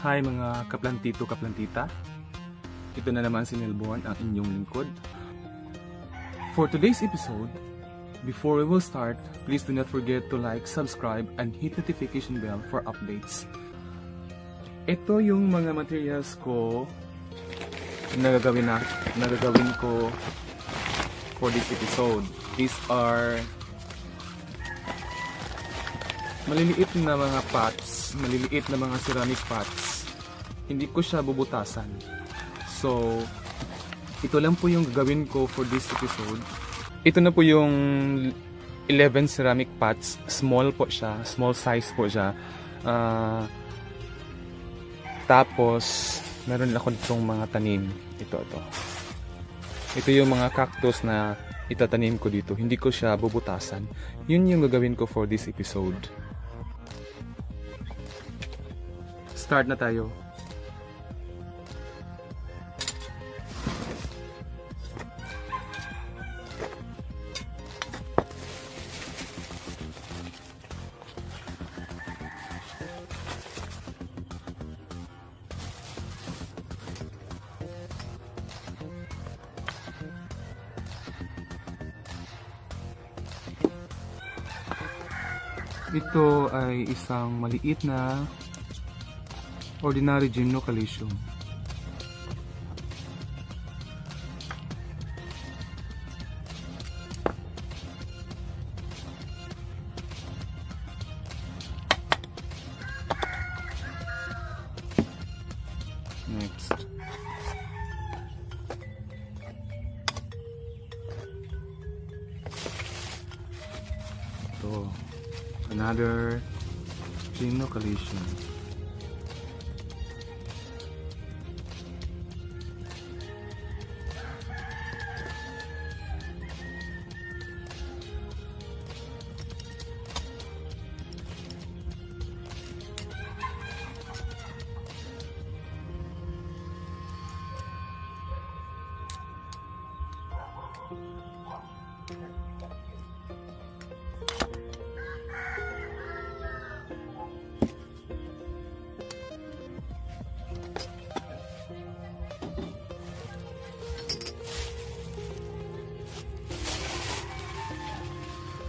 Hi mga kaplantito kaplantita. Ito na naman si Melbourne, ang inyong lingkod. For today's episode, before we will start, please do not forget to like, subscribe, and hit notification bell for updates. Ito yung mga materials ko na nagagawin ko for this episode. These are maliliit na mga pots, maliliit na mga ceramic pots. Hindi ko siya bubutasan. So, ito lang po yung gagawin ko for this episode. Ito na po yung 11 ceramic pots. Small po siya, small size po siya. Tapos, meron ako ditong mga tanim. Ito. Ito yung mga cactus na itatanim ko dito. Hindi ko siya bubutasan. Yun yung gagawin ko for this episode. Start na tayo. Ito ay isang maliit na ordinary gymnocalcium. Next. Ito. Another gymnocalcium.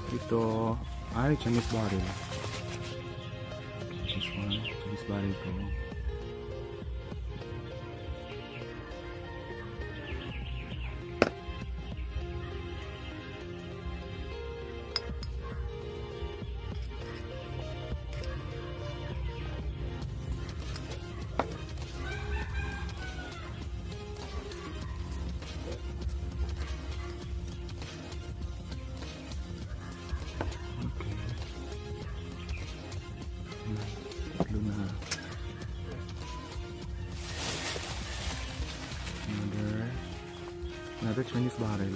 Ito ay Chinese barrel. This one, Chinese barrel to. Another Chinese barrel.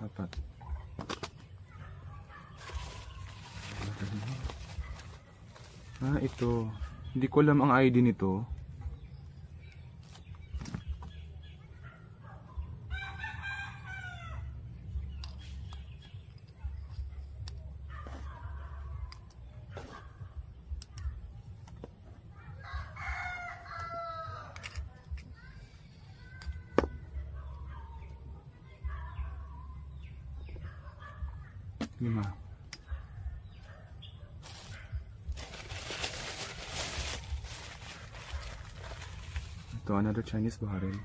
Apat. Ito. Hindi ko alam ang ID nito. Lima. Ito, another Chinese barrel.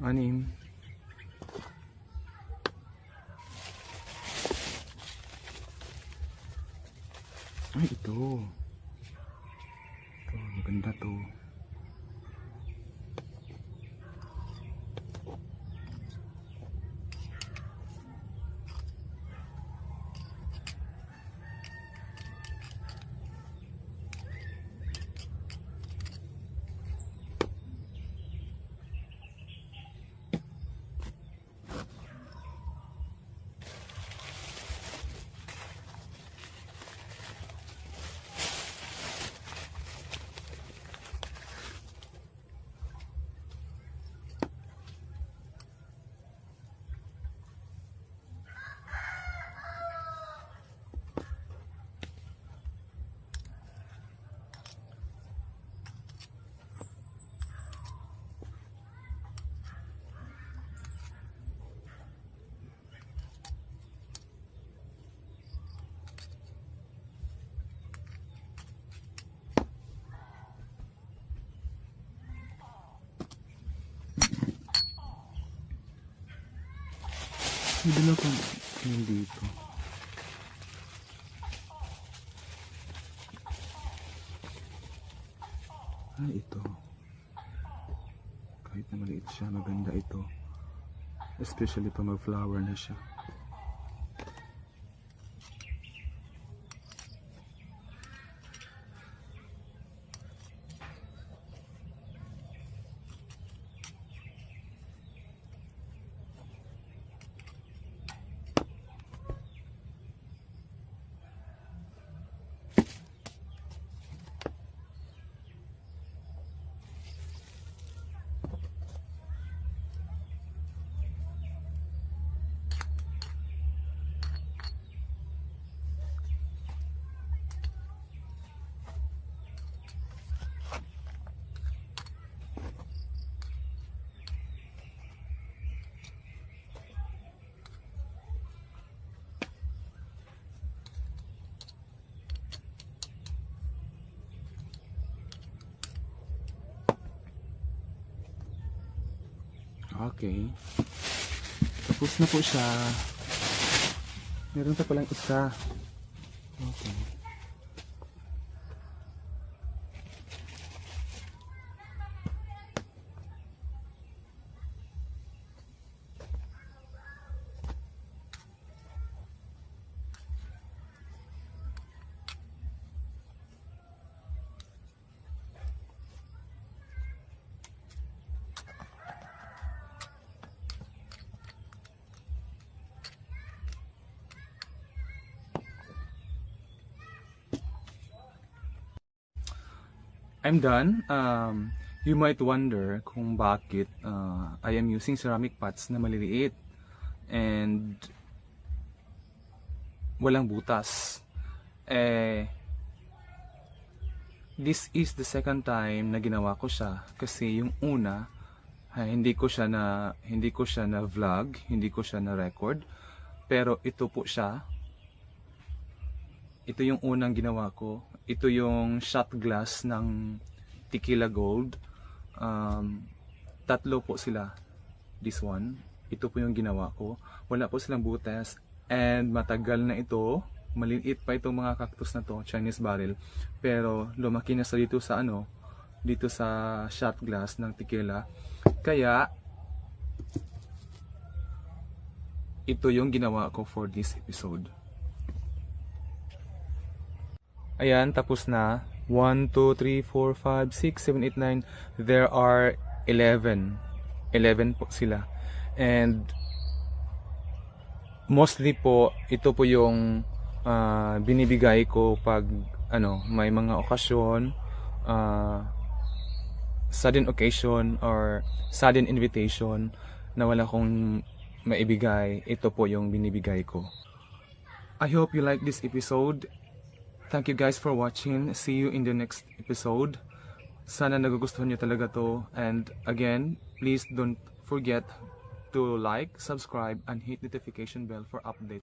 Anim. Ay, ito. Ito, maganda to. May dala kong nail dito. Ito. Kahit na maliit siya, maganda ito. Especially pa mag-flower na siya. Okay. Tapos na po siya. Meron pa palang isa. Okay. I'm done. You might wonder kung bakit I am using ceramic pots na maliliit and walang butas. This is the second time na ginawa ko siya kasi yung una hindi ko siya na vlog, hindi ko siya na record. Pero ito po siya. Ito yung unang ginawa ko. Ito yung shot glass ng Tequila Gold. Tatlo po sila. This one. Ito po yung ginawa ko. Wala po silang butas. And matagal na ito. Maliliit pa itong mga cactus na to. Chinese barrel. Pero lumaki na sa dito sa dito sa shot glass ng tequila. Kaya ito yung ginawa ko for this episode. Ayan, tapos na. 1, 2, 3, 4, 5, 6, 7, 8, 9. There are 11. 11 po sila. And mostly po, ito po yung binibigay ko pag may mga okasyon, sudden occasion or sudden invitation na wala kong maibigay. Ito po yung binibigay ko. I hope you like this episode. Thank you guys for watching. See you in the next episode. Sana nagugustuhan nyo talaga to. And again, please don't forget to like, subscribe, and hit notification bell for updates.